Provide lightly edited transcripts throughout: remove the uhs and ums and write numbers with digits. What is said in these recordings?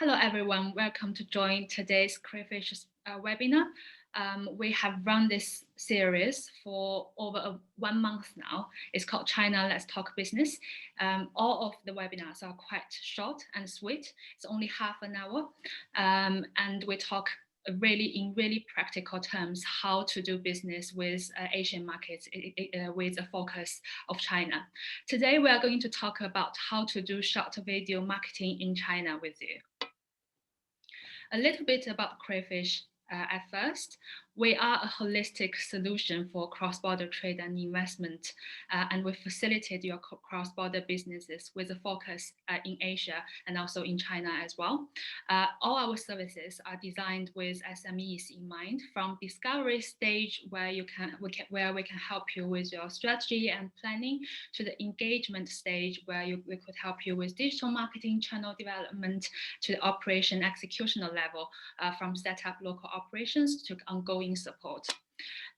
Hello, everyone. Welcome to join today's Crayfish webinar. We have run this series for over 1 month now. It's called China, Let's Talk Business. All of the webinars are quite short and sweet. It's only half an hour. And we talk in really practical terms how to do business with Asian markets with a focus of China. Today, we are going to talk about how to do short video marketing in China with you. A little bit about Crayfish at first. We are a holistic solution for cross-border trade and investment, and we facilitate your cross-border businesses with a focus in Asia and also in China as well. All our services are designed with SMEs in mind, from discovery stage where we can help you with your strategy and planning, to the engagement stage where we could help you with digital marketing, channel development, to the operation executional level, from set up local operations to ongoing support.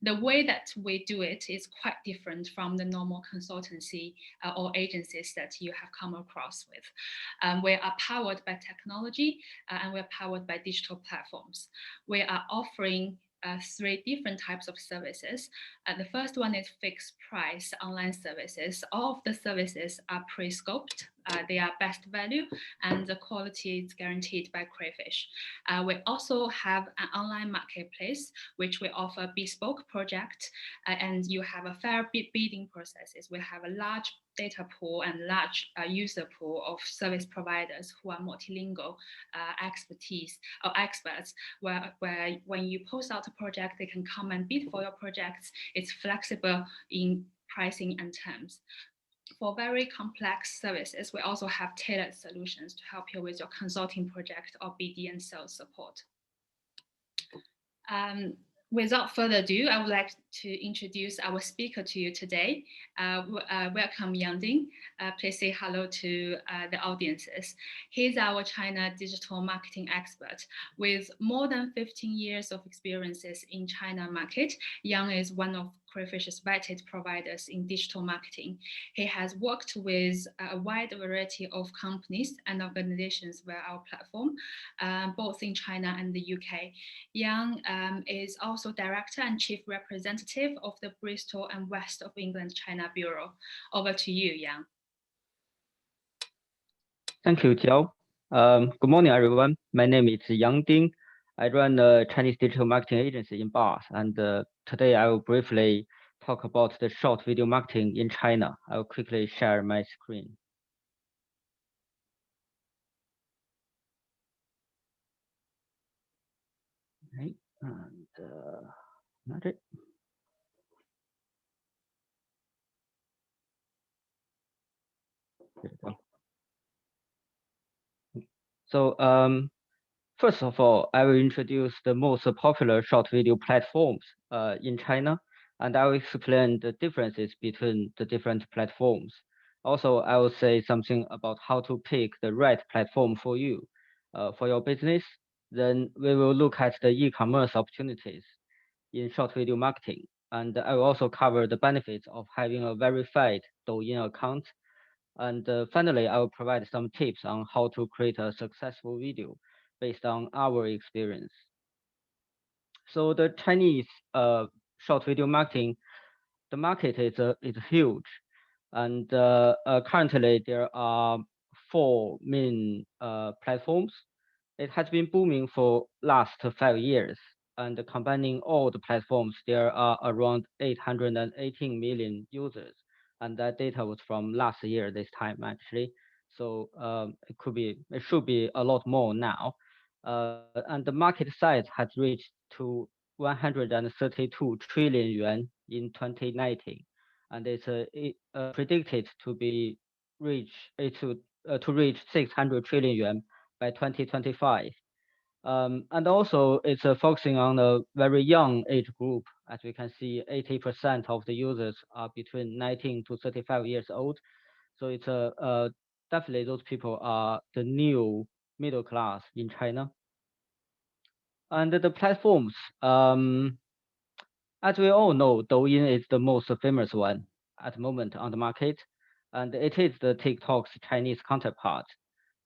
The way that we do it is quite different from the normal consultancy or agencies that you have come across with. We are powered by technology and we're powered by digital platforms. We are offering 3 different types of services. The first one is fixed price online services. All of the services are pre-scoped. They are best value and the quality is guaranteed by Crayfish. We also have an online marketplace, which we offer bespoke project, and you have a fair bidding processes. We have a large data pool and large user pool of service providers who are multilingual experts, where when you post out a project, they can come and bid for your projects. It's flexible in pricing and terms. For very complex services, we also have tailored solutions to help you with your consulting project or BD and sales support. Without further ado, I would like to introduce our speaker to you today. Welcome, Yang Ding. Please say hello to the audiences. He's our China digital marketing expert. With more than 15 years of experiences in China market, Yang is one of Crayfish's vetted providers in digital marketing. He has worked with a wide variety of companies and organizations via our platform, both in China and the UK. Yang is also Director and Chief Representative of the Bristol and West of England China Bureau. Over to you, Yang. Thank you, Jiao. Good morning, everyone. My name is Yang Ding. I run a Chinese digital marketing agency in Bath, and today I will briefly talk about the short video marketing in China. I will quickly share my screen. Okay, and not it. Here we go. So, first of all, I will introduce the most popular short video platforms in China, and I will explain the differences between the different platforms. Also, I will say something about how to pick the right platform for you, for your business. Then we will look at the e-commerce opportunities in short video marketing, and I will also cover the benefits of having a verified Douyin account. And finally, I will provide some tips on how to create a successful video based on our experience. So the Chinese short video marketing, the market is huge, and currently there are 4 main platforms. It has been booming for last 5 years, and combining all the platforms, there are around 818 million users, and that data was from last year this time actually. So it should be a lot more now. And the market size has reached to 132 trillion yuan in 2019, and it's predicted to reach 600 trillion yuan by 2025. And also it's focusing on a very young age group. As we can see, 80% of the users are between 19 to 35 years old. So it's definitely those people are the new middle class in China. And the platforms, as we all know, Douyin is the most famous one at the moment on the market, and it is the TikTok's Chinese counterpart.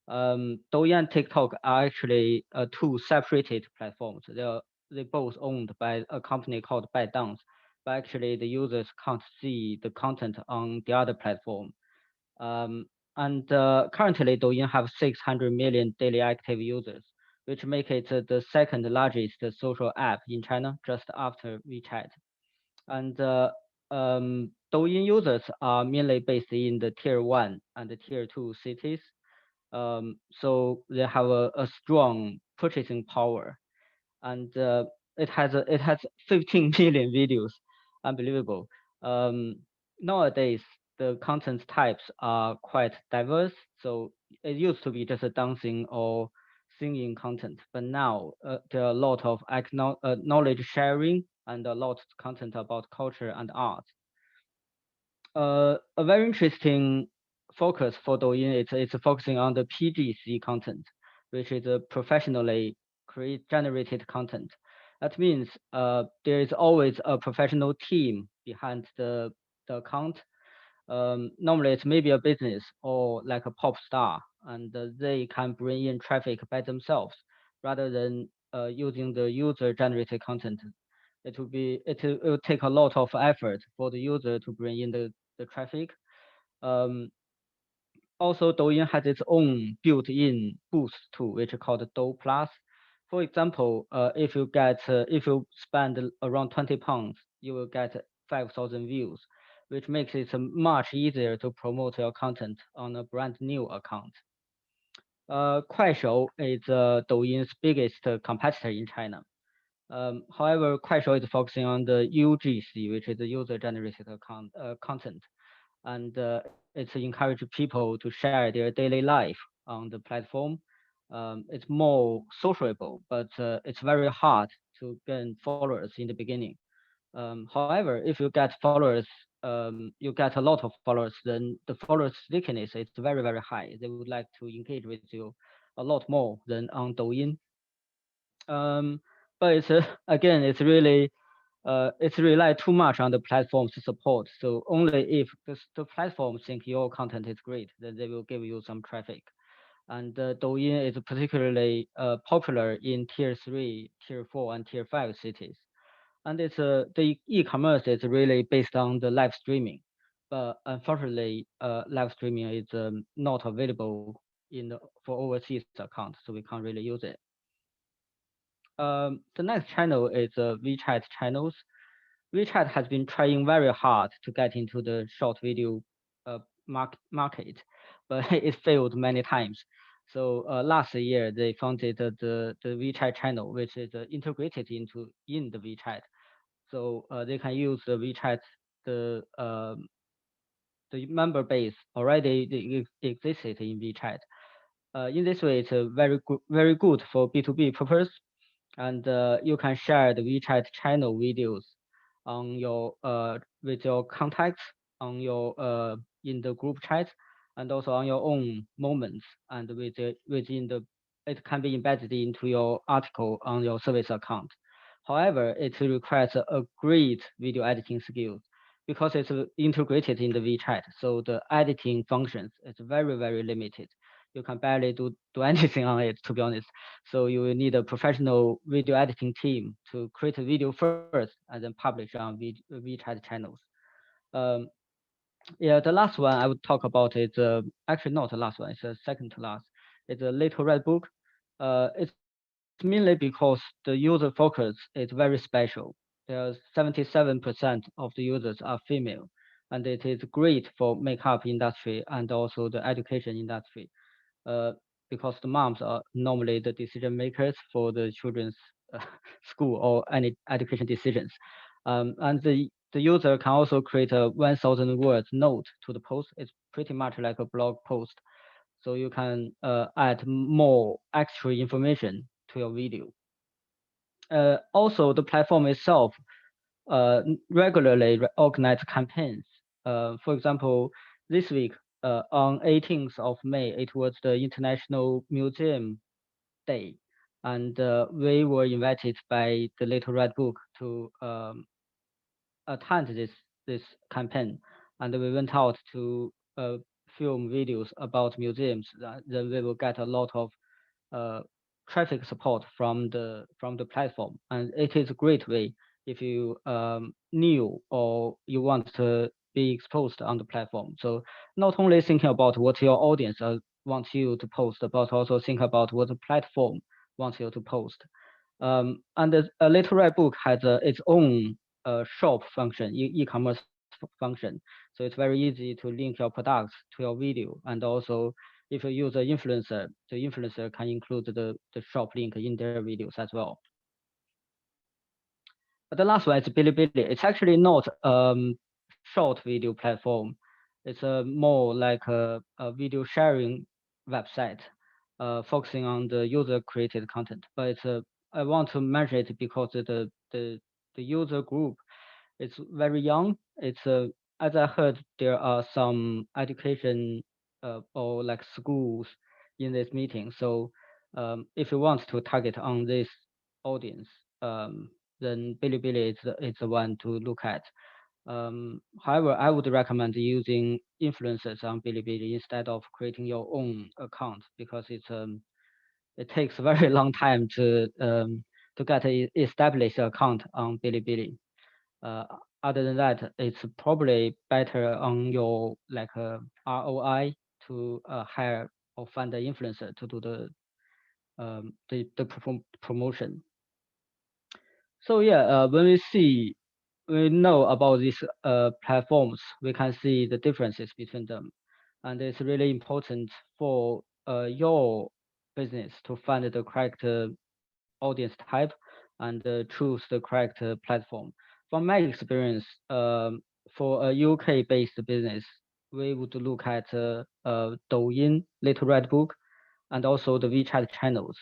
Douyin and TikTok are actually two separated platforms. They both owned by a company called ByteDance, but actually the users can't see the content on the other platform. Um, and currently, Douyin have 600 million daily active users, which make it the second largest social app in China, just after WeChat. And Douyin users are mainly based in the tier one and the tier two cities, so they have a strong purchasing power, and it has 15 million videos, unbelievable. Um, Nowadays the content types are quite diverse, so it used to be just a dancing or singing content, but now there are a lot of knowledge sharing and a lot of content about culture and art. A very interesting focus for Douyin is it's focusing on the PGC content, which is a professionally create generated content. That means there is always a professional team behind the account. Normally, it's maybe a business or like a pop star, and they can bring in traffic by themselves rather than using the user generated content. It will take a lot of effort for the user to bring in the traffic. Um, Also, Douyin has its own built-in boost tool, which is called Dou Plus. For example, if you spend around 20 pounds, you will get 5,000 views, which makes it much easier to promote your content on a brand new account. Kuaishou is Douyin's biggest competitor in China. However, Kuaishou is focusing on the UGC, which is the user-generated content, and it's encourage people to share their daily life on the platform. It's more sociable, but it's very hard to gain followers in the beginning. However, if you get followers, you get a lot of followers, then the followers stickiness is very, very high. They would like to engage with you a lot more than on Douyin. Um, but it's again, it's rely too much on the platform's support. So only if the platform think your content is great, then they will give you some traffic. And Douyin is particularly popular in tier three, tier four, and tier five cities. And it's the e-commerce is really based on the live streaming, but unfortunately, live streaming is not available for overseas account, so we can't really use it. The next channel is WeChat channels. WeChat has been trying very hard to get into the short video uh, market, but it failed many times. So last year they founded the WeChat channel, which is integrated in the WeChat. So they can use the WeChat the the member base already existed in WeChat. In this way, it's very good for B2B purpose, and you can share the WeChat channel videos on your with your contacts on your in the group chat, and also on your own moments, and within the it can be embedded into your article on your service account. However, it requires a great video editing skills because it's integrated in the WeChat, so the editing functions is very limited. You can barely do anything on it, to be honest. So you will need a professional video editing team to create a video first and then publish on WeChat channels. Um, yeah, the last one I would talk about is actually not the last one. It's the second to last. It's a Little Red Book. It's mainly because the user focus is very special. There's 77% of the users are female, and it is great for makeup industry and also the education industry. Uh, because the moms are normally the decision makers for the children's uh, school or any education decisions. And the user can also create a 1,000 words note to the post. It's pretty much like a blog post. So you can add more extra information to your video. Also, the platform itself regularly organize campaigns. For example, this week on 18th of May, it was the International Museum Day, and we were invited by the Little Red Book to attend this campaign, and we went out to film videos about museums, then we will get a lot of uh, traffic support from the platform, and it is a great way if you new or you want to be exposed on the platform. So not only thinking about what your audience wants you to post, but also think about what the platform wants you to post. And a Little Red Book has its own shop function, e-commerce function. So it's very easy to link your products to your video. And also, if you use an influencer, the influencer can include the shop link in their videos as well. But the last one is Bilibili. It's actually not short video platform. It's more like a video sharing website, focusing on the user created content. But I want to mention it because the user group is very young. As I heard, there are some education or like schools in this meeting. So if you want to target on this audience, then Bilibili is the one to look at. However, I would recommend using influencers on Bilibili instead of creating your own account, because it takes a very long time to get a established account on Bilibili. Uh, Other than that, it's probably better on your like ROI to hire or find the influencer to do the promotion. So yeah, we know about these platforms, we can see the differences between them, and it's really important for your business to find the correct audience type and choose the correct platform. From my experience, for a UK-based business, we would look at Douyin, Little Red Book, and also the WeChat channels.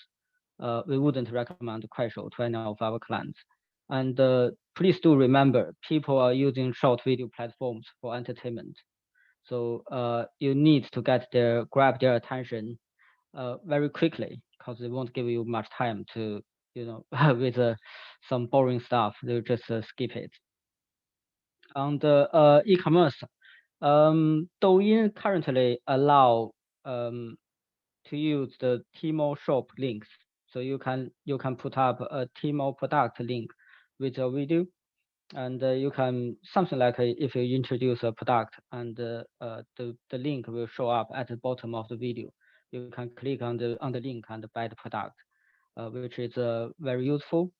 We wouldn't recommend Kuaishou to any of our clients. And please do remember, people are using short video platforms for entertainment. So you need to grab their attention very quickly, because they won't give you much time to, with some boring stuff, they'll just skip it. On the e-commerce, Douyin currently allow um, to use the Tmall shop links. So you can put up a Tmall product link with your video, and you can something like if you introduce a product, and the link will show up at the bottom of the video. You can click on the link and buy the product, which is very useful.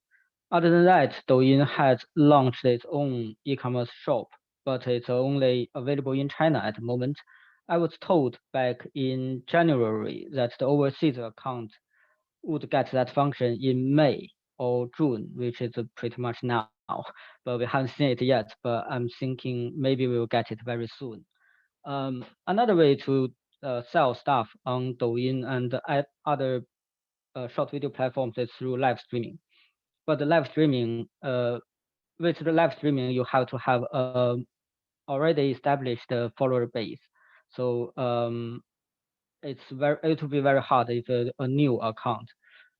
Other than that, Douyin has launched its own e-commerce shop, but it's only available in China at the moment. I was told back in January that the overseas account would get that function in May or June, which is pretty much now. But we haven't seen it yet. But I'm thinking maybe we will get it very soon. Another way to sell stuff on Douyin and other short video platforms is through live streaming. But the live streaming, with the live streaming, you have to have a already established follower base. So it will be very hard if a new account.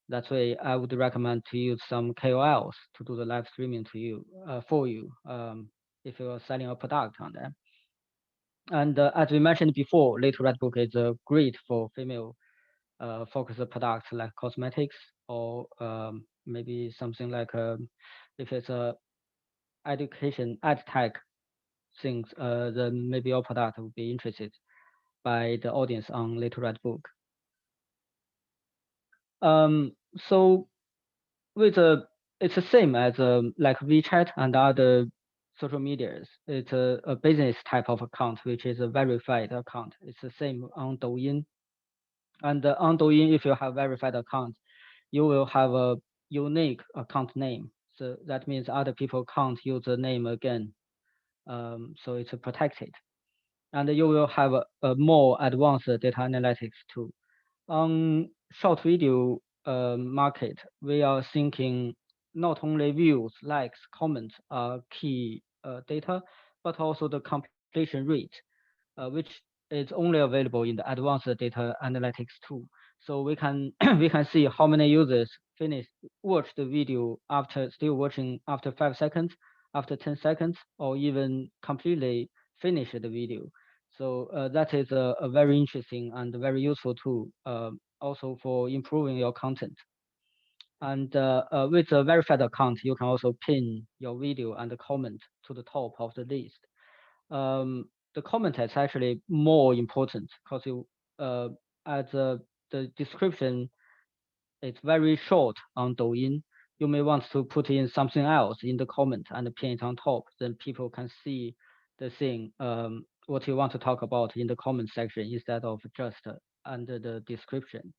That's why I would recommend to use some KOLs to do the live streaming for you, if you are selling a product on them. And as we mentioned before, Little Red Book is great for female focused products like cosmetics, or maybe something like if it's a education ed tech things, then maybe your product will be interested by the audience on Little Red Book. So with it's the same as like WeChat and other social medias. It's a business type of account, which is a verified account. It's the same on Douyin. And on Douyin, if you have verified account, you will have a unique account name. So that means other people can't use the name again. So it's protected. And you will have a more advanced data analytics too. On short video market, we are thinking not only views, likes, comments are key data, but also the completion rate, which is only available in the advanced data analytics tool. So we can we can see how many users watch the video after still watching after 5 seconds, after 10 seconds, or even completely finish the video. So that is a very interesting and very useful tool, also for improving your content. And with a verified account, you can also pin your video and the comment to the top of the list. The comment is actually more important because you as the description is very short on Douyin. You may want to put in something else in the comment and pin it on top. Then people can see the thing what you want to talk about in the comment section instead of just under the description.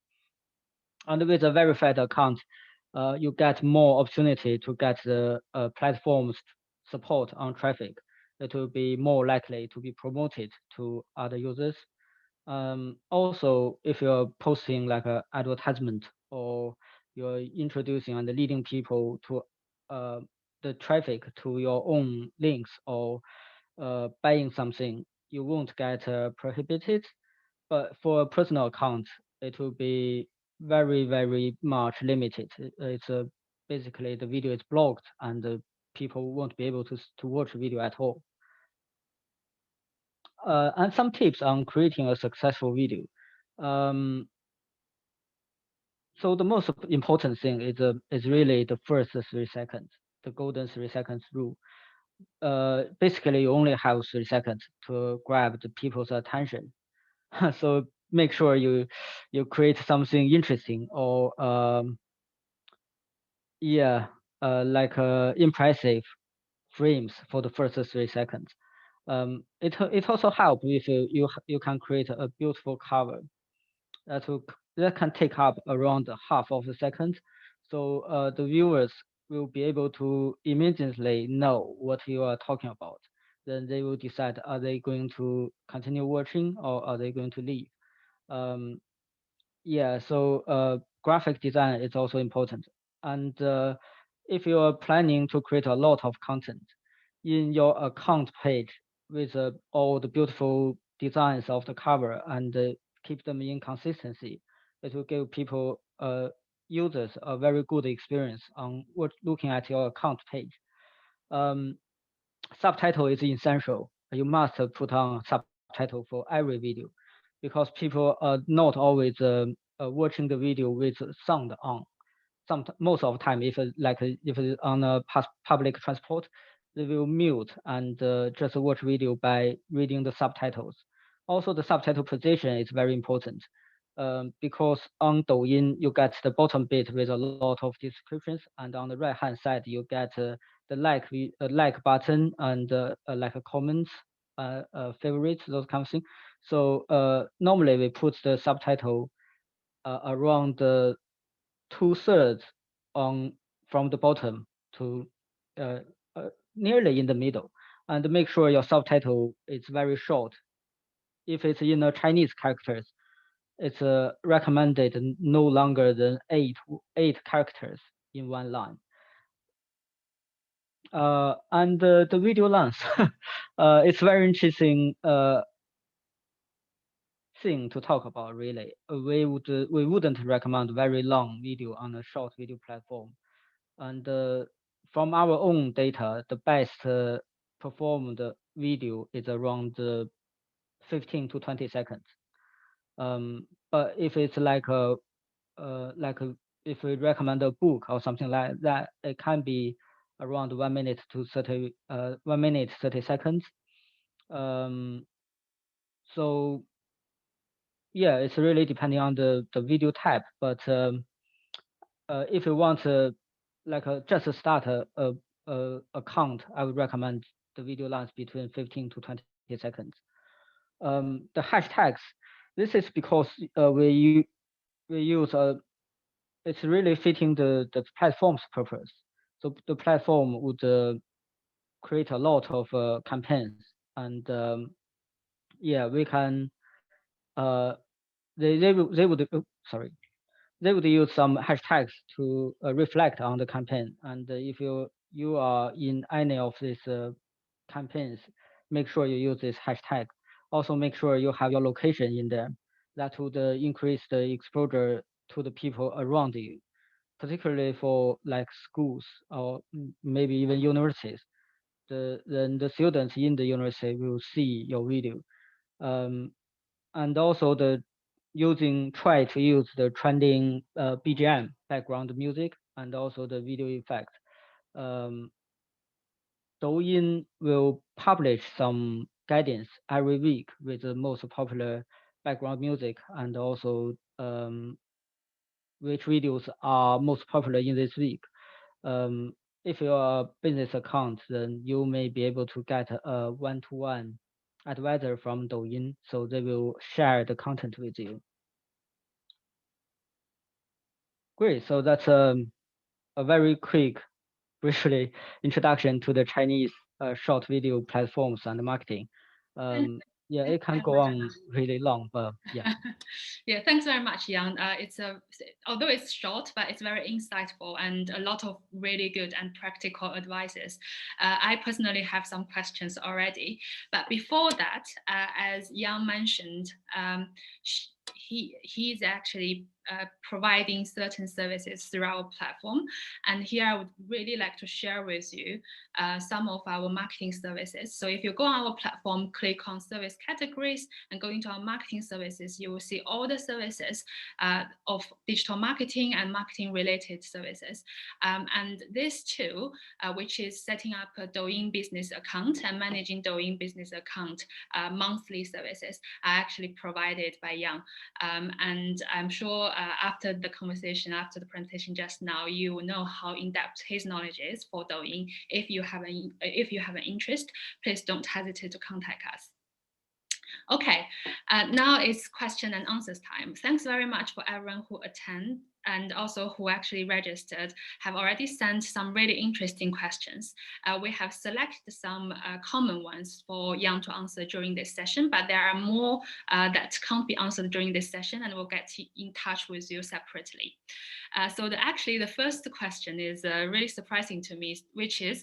And with a verified account, you get more opportunity to get the platform's support on traffic. It will be more likely to be promoted to other users. Also, if you're posting like a advertisement or you're introducing and leading people to uh, the traffic to your own links or buying something, you won't get prohibited. But for a personal account, it will be very, very much limited. It's basically the video is blocked and people won't be able to watch the video at all. And some tips on creating a successful video. Um, so the most important thing is really the first 3 seconds, the golden 3 seconds rule. Basically, you only have 3 seconds to grab the people's attention. So make sure you create something interesting or yeah, like impressive frames for the first 3 seconds. It also help if you can create a beautiful cover that can take up around half of the second, so the viewers will be able to immediately know what you are talking about. Then they will decide, are they going to continue watching or are they going to leave. Um, yeah, so graphic design is also important. And if you are planning to create a lot of content in your account page with all the beautiful designs of the cover and keep them in consistency, it will give people, users, a very good experience on what looking at your account page. Um, Subtitle is essential. You must put on subtitle for every video because people are not always watching the video with sound on. Most of the time, if it's on a public transport, they will mute and just watch video by reading the subtitles. Also, the subtitle position is very important, because on Douyin you get the bottom bit with a lot of descriptions, and on the right hand side you get the like button and like a comments, favorites, those kind of things. So normally we put the subtitle around the 2/3 on from the bottom to uh, nearly in the middle, and make sure your subtitle is very short. If it's in a Chinese characters, it's recommended no longer than eight characters in one line. And the video length, it's very interesting thing to talk about. Really, we wouldn't recommend very long video on a short video platform. And from our own data, the best performed video is around 15 to 20 seconds. But if it's like a, if we recommend a book or something like that, it can be around 1 minute to 1 minute 30 seconds. Um, so yeah, it's really depending on the video type. But if you want to just start account, I would recommend the video length between 15 to 20 seconds. The hashtags, this is because we use it's really fitting the platform's purpose. So the platform would create a lot of campaigns, and yeah, we can uh, they would sorry, they would use some hashtags to reflect on the campaign. And if you are in any of these campaigns, make sure you use this hashtag. Also, make sure you have your location in there. That would increase the exposure to the people around you, particularly for like schools or maybe even universities. Then the students in the university will see your video. Um, and also try to use the trending BGM background music and also the video effect. Um, Douyin will publish some guidance every week with the most popular background music and also which videos are most popular in this week. Um, if you're a business account, then you may be able to get a one-to-one advisor from Douyin, so they will share the content with you. Great. So that's a very quick, briefly introduction to the Chinese short video platforms and marketing. Thank Yeah, thank it can you go on really long, but yeah. very much. Yeah, thanks very much, Yang. Although it's short, but it's very insightful and a lot of really good and practical advices. I personally have some questions already, but before that, as Yang mentioned, he's actually providing certain services through our platform. And here I would really like to share with you some of our marketing services. So if you go on our platform, click on service categories and go into our marketing services, you will see all the services of digital marketing and marketing related services. And this too, which is setting up a Douyin business account and managing Douyin business account monthly services, are actually provided by Yang. And I'm sure after the conversation, after the presentation just now, you will know how in-depth his knowledge is for Douyin. If you have an interest, please don't hesitate to contact us. Okay, now it's question and answers time. Thanks very much for everyone who attend and also who actually registered, have already sent some really interesting questions. We have selected some common ones for Yang to answer during this session, but there are more that can't be answered during this session, and we'll get in touch with you separately. Actually, the first question is really surprising to me, which is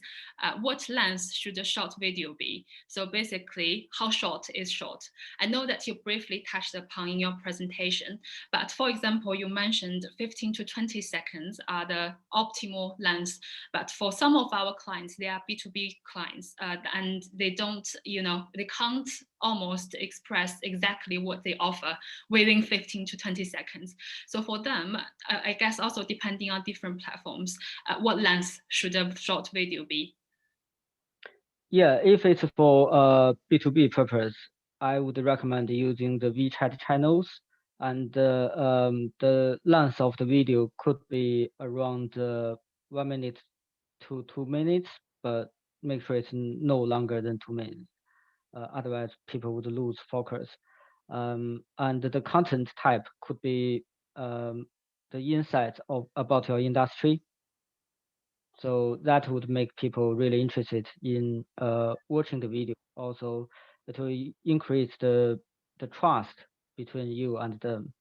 what length should a short video be? So basically, how short is short? I know that you briefly touched upon in your presentation, but for example, you mentioned 15 to 20 seconds are the optimal length. But for some of our clients, they are B2B clients, and they don't, they can't almost express exactly what they offer within 15 to 20 seconds. So for them, I guess also depending on different platforms, what length should a short video be? Yeah, if it's for B2B purpose, I would recommend using the WeChat channels, and the length of the video could be around 1 minute to 2 minutes, but make sure it's no longer than 2 minutes. Otherwise, people would lose focus. And the content type could be the insights about your industry, so that would make people really interested in watching the video. Also, it will increase the trust between you and them,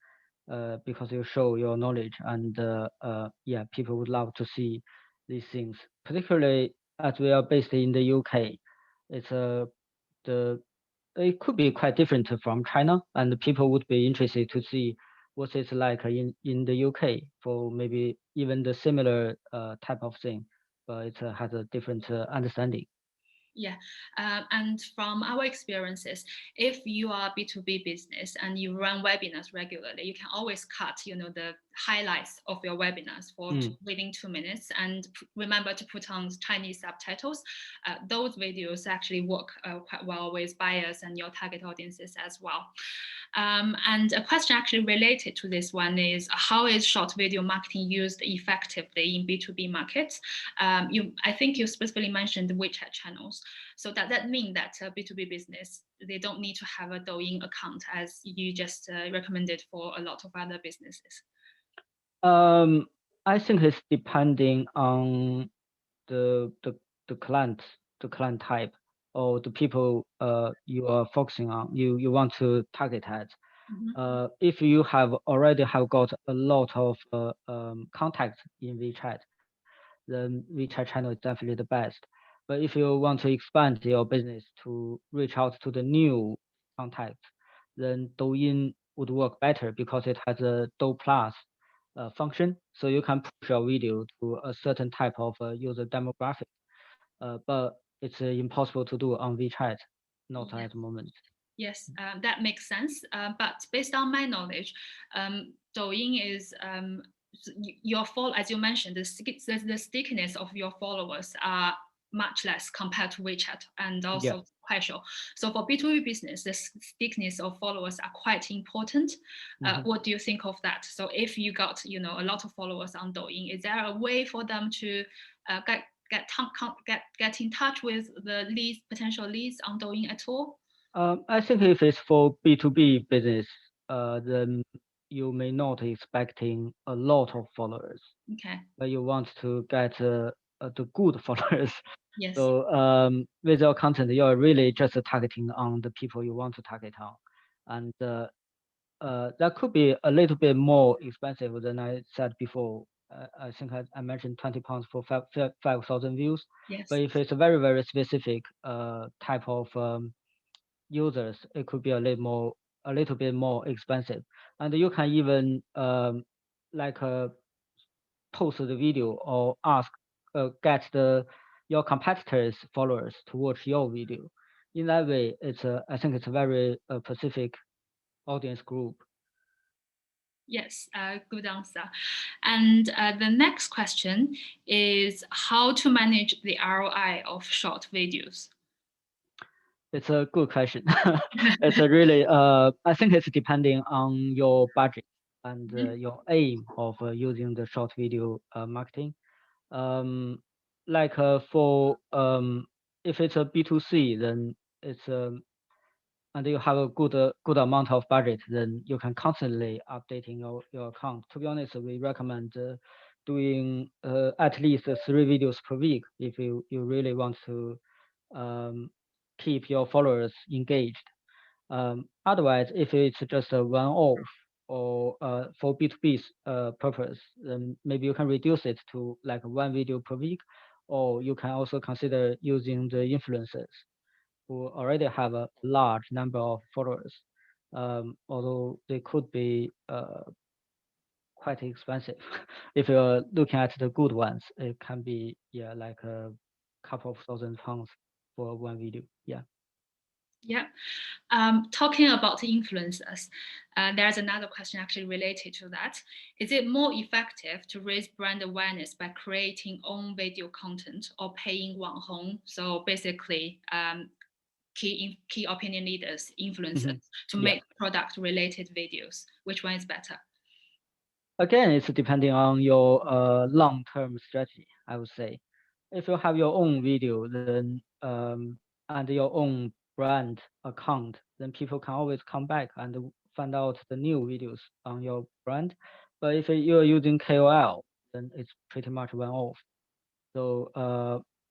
because you show your knowledge, and yeah, people would love to see these things. Particularly as we are based in the UK, it's the it could be quite different from China, and people would be interested to see what it's like in the UK for maybe even the similar type of thing, but it has a different understanding. Yeah, and from our experiences, if you are a B2B business and you run webinars regularly, you can always cut, the highlights of your webinars within 2 minutes, and remember to put on Chinese subtitles. Those videos actually work quite well with buyers and your target audiences as well. And a question actually related to this one is, how is short video marketing used effectively in B2B markets? I think you specifically mentioned the Wechats channels. So does that mean that B2B business, they don't need to have a Douyin account as you just recommended for a lot of other businesses? I think it's depending on the the the client the client type, or the people you are focusing on, you want to target at. If you already have got a lot of contacts in WeChat, then WeChat channel is definitely the best. But if you want to expand your business to reach out to the new contacts, then Douyin would work better because it has a Dou Plus function, so you can push your video to a certain type of user demographic. But it's impossible to do on WeChat, not Yeah. at the moment. Yes, that makes sense. But based on my knowledge, Douyin is your follow, as you mentioned, the stickiness of your followers are much less compared to WeChat and Yeah. also Kuaishou. So for B2B business, the stickiness of followers are quite important. Mhm. What do you think of that? So if you got a lot of followers on Douyin, is there a way for them to get in touch with the potential leads on Douyin at all? I think if it's for B2B business, then you may not expecting a lot of followers, Okay. but you want to get the good followers. Yes. So with your content, you're really just targeting on the people you want to target on, and that could be a little bit more expensive than I said before. I think I mentioned £20 for 5,000 views, but Yes. if it's a very very specific type of users, it could be a little bit more expensive, and you can even like post the video or ask get your competitors followers to watch your video. In that way, I think it's a very specific audience group. Yes. Good answer. And the next question is how to manage the ROI of short videos. It's a good question. It's a really I think it's depending on your budget and Mhm. your aim of using the short video marketing. Um, like for if it's a B2C, then it's and you have a good amount of budget, then you can constantly updating your account. To be honest, we recommend doing at least 3 videos per week if you really want to um, keep your followers engaged. Otherwise, if it's just a one-off or for B2B purpose, then maybe you can reduce it to like 1 video per week, or you can also consider using the influencers who already have a large number of followers. Although they could be quite expensive. If you're looking at the good ones, it can be yeah like a couple of £1,000 for 1 video. Yeah. Yeah. Talking about the influencers, there's another question actually related to that. Is it more effective to raise brand awareness by creating own video content or paying 网红? So basically, key opinion leaders, influencers, Mhm. to Yeah. make product related videos. Which one is better? Again, it's depending on your long-term strategy, I would say. If you have your own video, then and your own brand account, then people can always come back and find out the new videos on your brand. But if you're using KOL, then it's pretty much one-off. So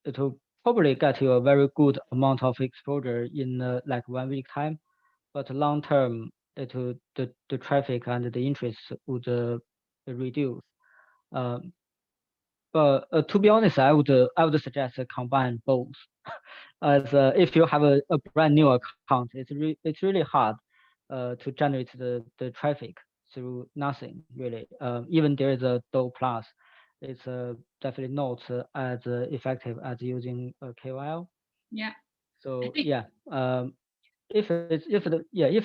it will probably get you a very good amount of exposure in like 1 week time, but long term, the traffic and the interest would reduce. Um, but to be honest, I would suggest combine both. As if you have a brand new account, it's really hard to generate the traffic through nothing really. Even there is a DO plus, it's definitely not as effective as using a KOL. Yeah. I So think yeah, if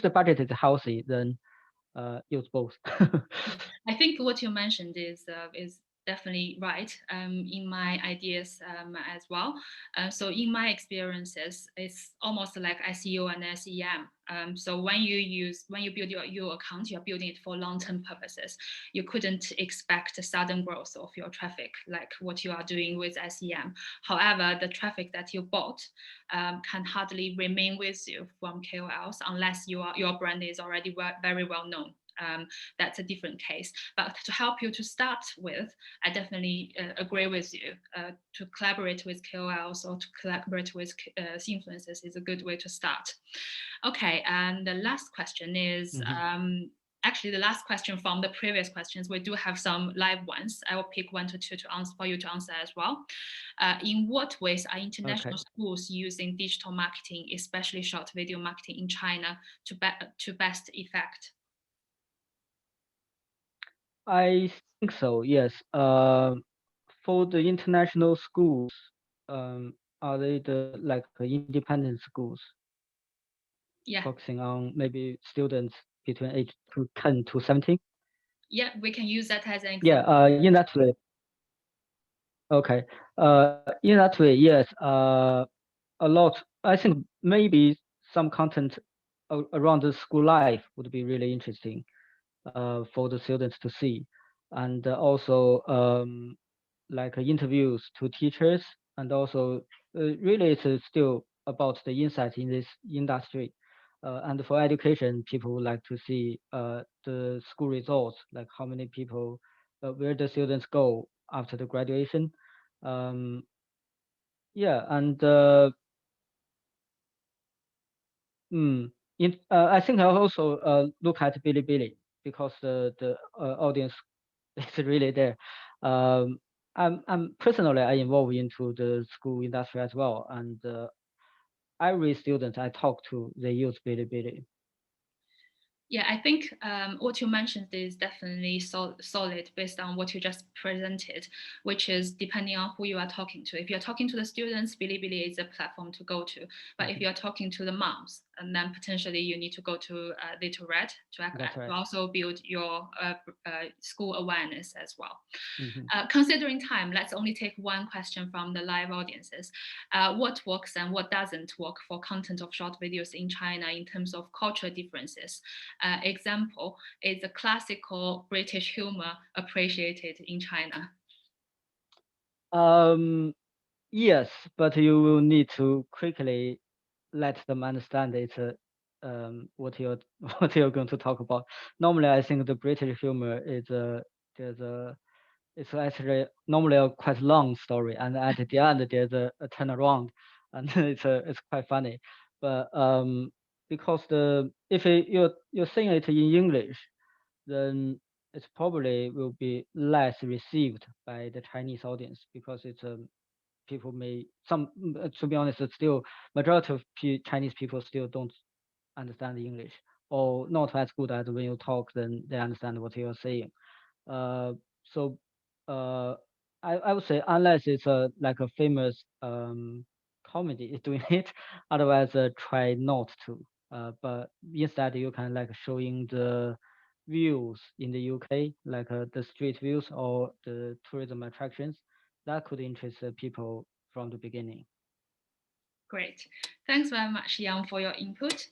the budget is healthy, then use both. I think what you mentioned is definitely right in my ideas as well. So in my experiences, it's almost like SEO and SEM. So when you build your account, you're building it for long-term purposes. You couldn't expect a sudden growth of your traffic like what you are doing with SEM. However, the traffic that you bought can hardly remain with you from KOLs unless your brand is already very well known. That's a different case. But to help you to start with, I definitely agree with you. To collaborate with KOLs or to collaborate with influencers is a good way to start. Okay, and the last question is Mhm. actually the last question from the previous questions. We do have some live ones. I will pick 1 to 2 to answer for you to answer as well. In what ways are international Okay. schools using digital marketing, especially short video marketing in China, to best effect? I think so, yes. For the international schools, are they the like independent schools? Yeah. focusing on maybe students between age to 10 to 17. Yeah, we can use that as an Yeah, example. in that way. Okay. In that way, yes. A lot. I think maybe some content around the school life would be really interesting for the students to see, and also like interviews to teachers, and also really it's still about the insight in this industry. And for education, people would like to see the school results, like how many people, where the students go after the graduation. Um, yeah, and Mm. I think I'll also look at Bilibili because the audience is really there. I'm personally I involved into the school industry as well, and every student I talk to, they use Bilibili. Yeah, I think what you mentioned is definitely solid based on what you just presented, which is depending on who you are talking to. If you're talking to the students, Bilibili is a platform to go to. But if you're talking to the moms, and then potentially you need to go to Little Red That's to right. also build your school awareness as well. Hmm. Considering time, let's only take one question from the live audiences. What works and what doesn't work for content of short videos in China in terms of cultural differences? Example is the classical British humor appreciated in China. Yes, but you will need to quickly let them understand it's what you're what you're going to talk about. Normally, I think the British humor is there's a it's actually normally a quite long story, and at the end there's a turnaround, and it's quite funny. But because the if you're saying it in English, then it probably will be less received by the Chinese audience because it's people may some to be honest, it's still majority of Chinese people still don't understand English, or not as good as when you talk, then they understand what you're saying. Uh, so uh, I would say unless it's a like a famous comedy is doing it, otherwise try not to. But instead you can like showing the views in the UK, like the street views or the tourism attractions that could interest people from the beginning. Great. Thanks very much, Yang, for your input.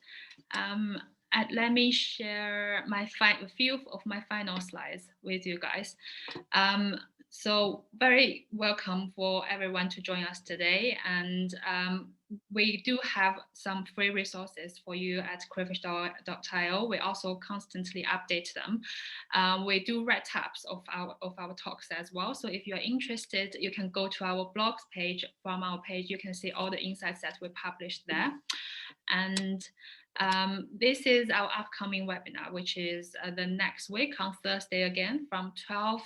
Um, and let me share a few of my final slides with you guys. So very welcome for everyone to join us today. And we do have some free resources for you at crayfish.io. We also constantly update them. We do write-ups of our talks as well. So if you're interested, you can go to our blogs page. From our page, you can see all the insights that we published there. And this is our upcoming webinar, which is the next week on Thursday again from 12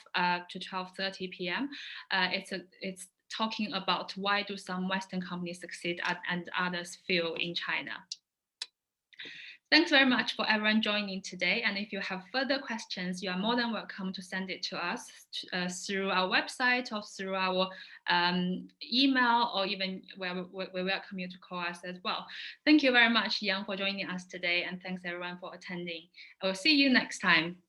to 12:30 p.m. It's talking about why do some Western companies succeed and others fail in China. Thanks very much for everyone joining today. And if you have further questions, you are more than welcome to send it to us through our website or through our email, or even we welcome you to call us as well. Thank you very much, Yang, for joining us today. And thanks everyone for attending. I will see you next time.